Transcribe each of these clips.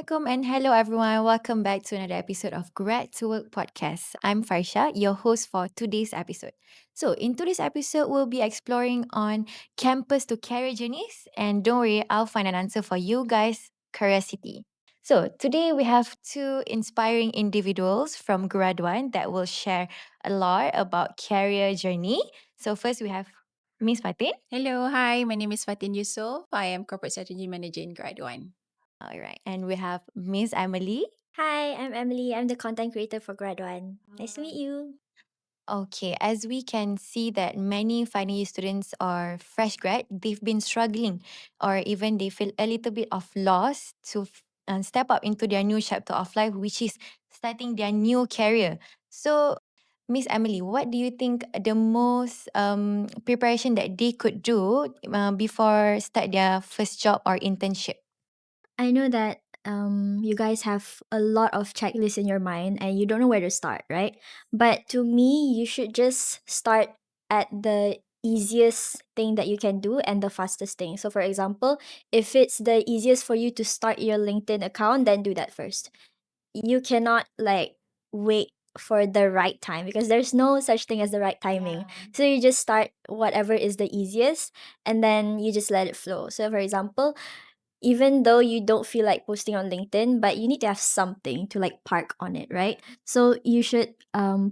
Assalamualaikum and hello everyone. Welcome back to another episode of Grad2Work podcast. I'm Farsha, your host for today's episode. So, in today's episode, we'll be exploring on campus to career journeys, and don't worry, I'll find an answer for you guys' curiosity. So, today we have two inspiring individuals from Grad1 that will share a lot about career journey. So, first we have Miss Fatin. Hello, hi. My name is Fatin Yusof. I am Corporate Strategy Manager in Grad1. All right, and we have Miss Emily. Hi, I'm Emily. I'm the content creator for Grad1. Nice to meet you. Okay, as we can see that many final year students are fresh grad, they've been struggling or even they feel a little bit of loss to step up into their new chapter of life, which is starting their new career. So, Miss Emily, what do you think the most preparation that they could do before start their first job or internship? I know that you guys have a lot of checklists in your mind and you don't know where to start, right? But to me, you should just start at the easiest thing that you can do and the fastest thing. So, for example, if it's the easiest for you to start your LinkedIn account, then do that first. You cannot like wait for the right time because there's no such thing as the right timing. So you just start whatever is the easiest and then you just let it flow. So for example, even though you don't feel like posting on LinkedIn, but you need to have something to like park on it, right? So you should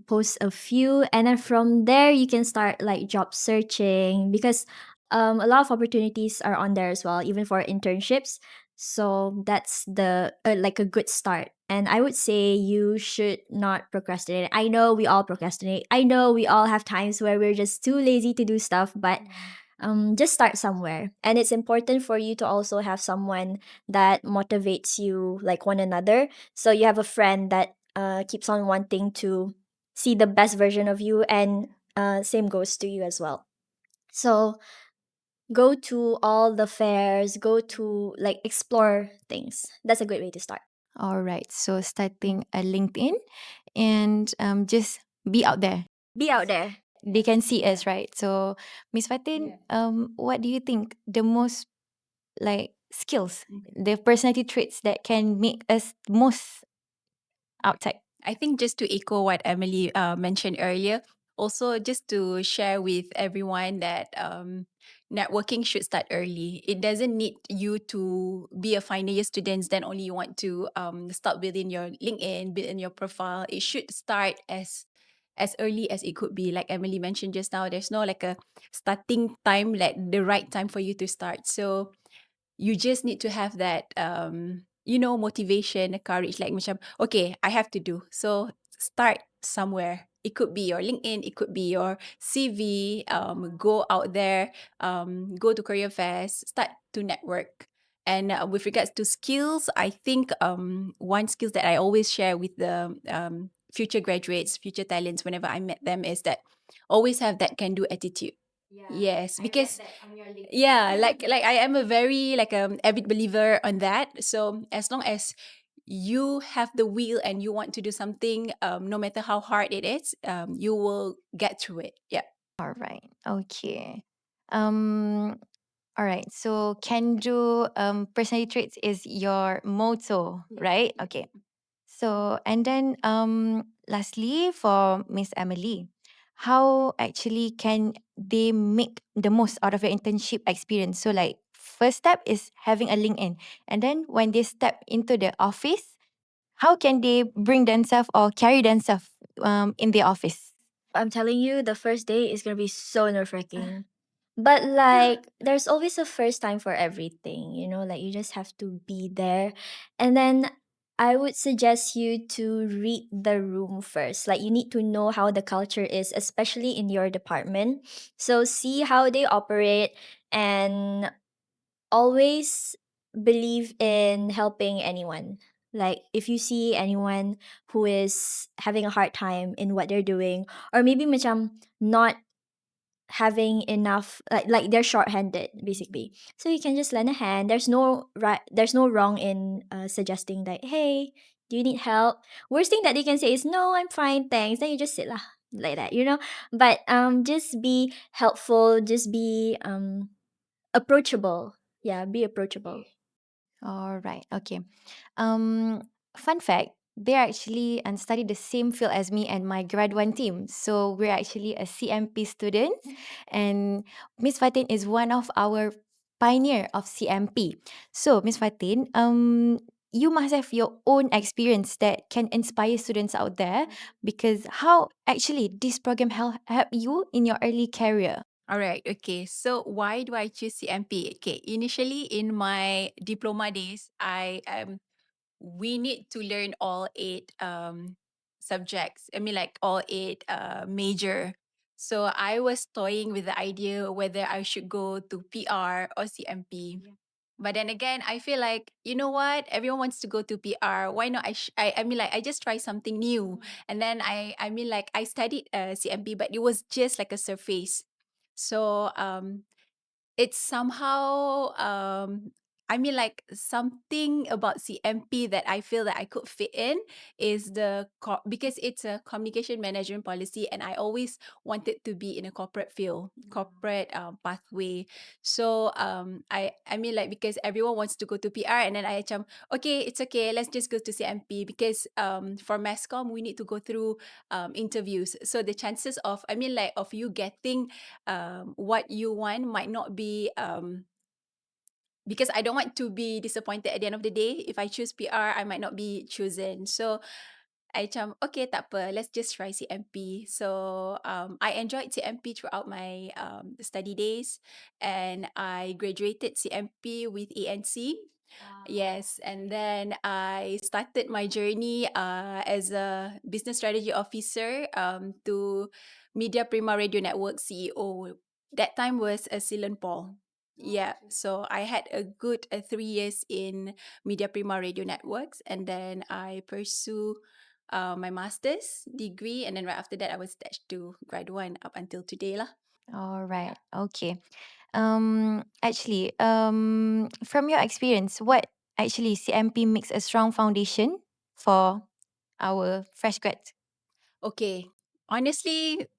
post a few, and then from there you can start like job searching because a lot of opportunities are on there as well, even for internships. So that's the like a good start. And I would say you should not procrastinate. I know we all procrastinate. I know we all have times where we're just too lazy to do stuff, but just start somewhere. And it's important for you to also have someone that motivates you like one another. So you have a friend that keeps on wanting to see the best version of you, and same goes to you as well. So go to all the fairs, go to like explore things. That's a great way to start. All right, so starting a LinkedIn and just be out there. Be out there. They can see us, right? So, Miss Fatin, what do you think the most like skills, the personality traits that can make us most outside? I think just to echo what Emily mentioned earlier, also just to share with everyone that networking should start early. It doesn't need you to be a final year student, then only you want to start building your LinkedIn, building your profile. It should start as early as it could be. Like Emily mentioned just now, there's no like a starting time, like the right time for you to start. So you just need to have that motivation, courage, like macam, okay, I have to do. So start somewhere. It could be your LinkedIn, it could be your CV, go out there, go to career fairs, start to network. And with regards to skills, I think one skills that I always share with the future graduates, future talents, whenever I met them, is that always have that can-do attitude. Yes, because like I am a very like avid believer on that. So as long as you have the will and you want to do something, no matter how hard it is, you will get through it. Yeah. All right, okay. Um, all right, so can do personality traits is your motto, right? Okay. So, and then lastly for Miss Emily, how actually can they make the most out of your internship experience? So like first step is having a LinkedIn. And then when they step into the office, how can they bring themselves or carry themselves in the office? I'm telling you, the first day is gonna be so nerve wracking. But like, there's always a first time for everything, you know, like you just have to be there. And then I would suggest you to read the room first. Like, you need to know how the culture is, especially in your department. So, see how they operate and always believe in helping anyone. Like if you see anyone who is having a hard time in what they're doing, or maybe macam not having enough, like they're short-handed basically, so you can just lend a hand. There's no wrong in suggesting that, hey, do you need help? Worst thing that they can say is no, I'm fine, thanks. Then you just sit lah, like that, you know. But just be helpful, just be approachable. Yeah, be approachable. All right. Okay. Um, Fun fact, they actually study the same field as me and my grad 1 team. So we're actually a CMP students, and Miss Fatin is one of our pioneer of CMP. So Miss Fatin, you must have your own experience that can inspire students out there, because how actually this program help you in your early career. All right. Okay. So why do I choose CMP? Okay. Initially, in my diploma days, we need to learn all eight subjects. I mean, like all eight major. So I was toying with the idea whether I should go to PR or CMP. But then again, I feel like, you know what? Everyone wants to go to PR. Why not? I mean, like, I just try something new. And then I mean, like, I studied CMP, but it was just like a surface. So it's somehow I mean, like, something about CMP that I feel that I could fit in is because it's a communication management policy, and I always wanted to be in a corporate field, corporate pathway. So I mean, like, because everyone wants to go to PR, and then I macam, okay, it's okay, let's just go to CMP, because for masscom we need to go through interviews. So the chances of, I mean, like, of you getting what you want might not be because I don't want to be disappointed at the end of the day. If I choose PR, I might not be chosen. So I macam, okay, tak apa, let's just try CMP. So I enjoyed CMP throughout my study days, and I graduated CMP with ANC. Yes, and then I started my journey as a business strategy officer to Media Prima Radio Network CEO. That time was a Ceylon Paul. Yeah, so I had a good 3 years in Media Prima Radio Networks, and then I pursue my master's degree, and then right after that I was attached to Grad 1 up until today lah. All right. Okay. Actually, from your experience, what actually CMP makes a strong foundation for our fresh grads? Okay, honestly,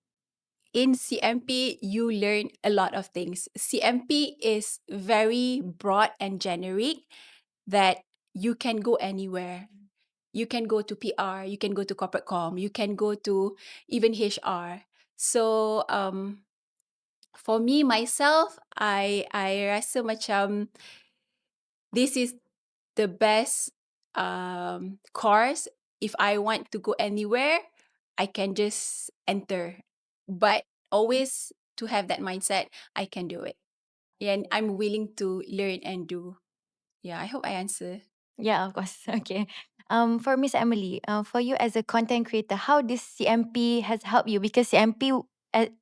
in CMP, you learn a lot of things. CMP is very broad and generic that you can go anywhere. You can go to PR, you can go to corporate com, you can go to even HR. So for me myself, I rasa macam this is the best course. If I want to go anywhere, I can just enter. But always to have that mindset, I can do it. And I'm willing to learn and do. Yeah, I hope I answer. Yeah, of course. Okay. For Miss Emily, for you as a content creator, how this CMP has helped you? Because CMP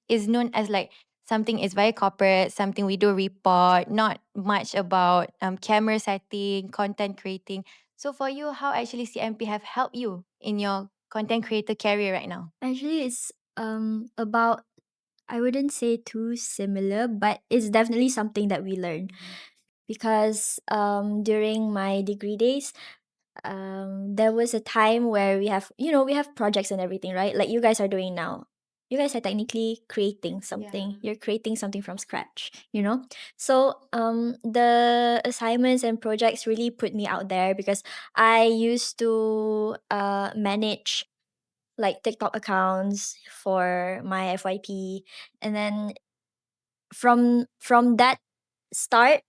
is known as like something is very corporate, something we do report, not much about camera setting, content creating. So for you, how actually CMP have helped you in your content creator career right now? Actually, it's about, I wouldn't say too similar, but it's definitely something that we learn because during my degree days, there was a time where we have projects and everything, right? Like you guys are doing now. You guys are technically creating something. You're creating something from scratch, you know? So the assignments and projects really put me out there because I used to manage like TikTok accounts for my FYP. And then from that start,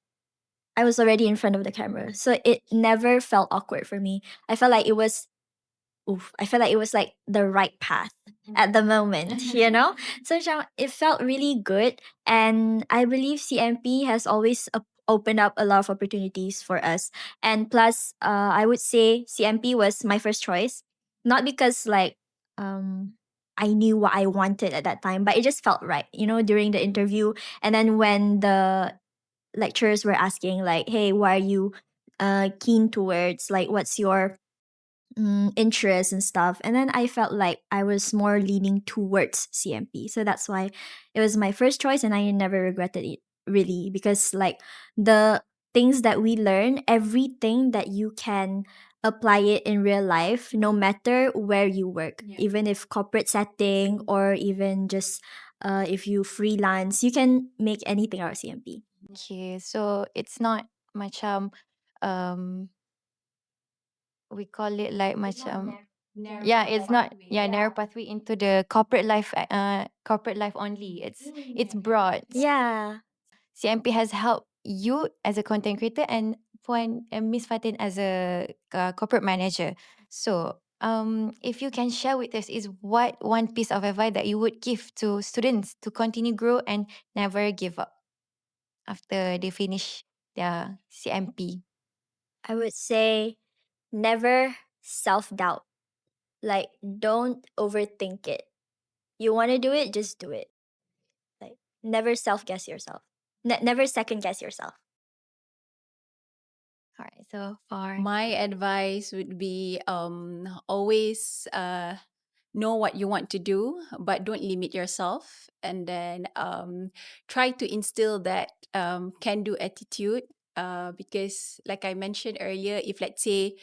I was already in front of the camera. So it never felt awkward for me. I felt like it was I felt like it was like the right path at the moment, you know? So it felt really good. And I believe CMP has always opened up a lot of opportunities for us. And plus, I would say CMP was my first choice. Not because like I knew what I wanted at that time, but it just felt right, during the interview. And then when the lecturers were asking like, hey, what are you keen towards? Like, what's your interests and stuff. And then I felt like I was more leaning towards CMP. So that's why it was my first choice and I never regretted it really because like the things that we learn, everything that you can apply it in real life no matter where you work. Yeah. Even if corporate setting or even just if you freelance, you can make anything out of CMP. Okay, so it's not macam um we call it like macam yeah, it's not narrow pathway into the corporate life only. It's broad. Yeah. CMP has helped you as a content creator and Puan Miss Fatin as a corporate manager. So, if you can share with us, is what one piece of advice that you would give to students to continue grow and never give up after they finish their CMP? I would say never self doubt. Like, don't overthink it. You want to do it, just do it. Like, never self guess yourself. Never second guess yourself. All right. So far, My advice would be always know what you want to do, but don't limit yourself. And then try to instill that can do attitude. Because, like I mentioned earlier, if let's say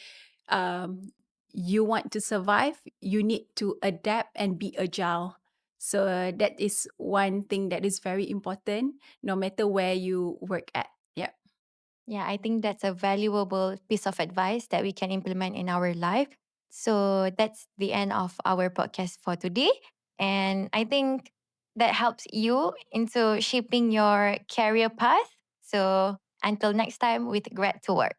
um, you want to survive, you need to adapt and be agile. So that is one thing that is very important, no matter where you work at. Yeah. yeah, I think that's a valuable piece of advice that we can implement in our life. So that's the end of our podcast for today. And I think that helps you into shaping your career path. So until next time with Grad to Work.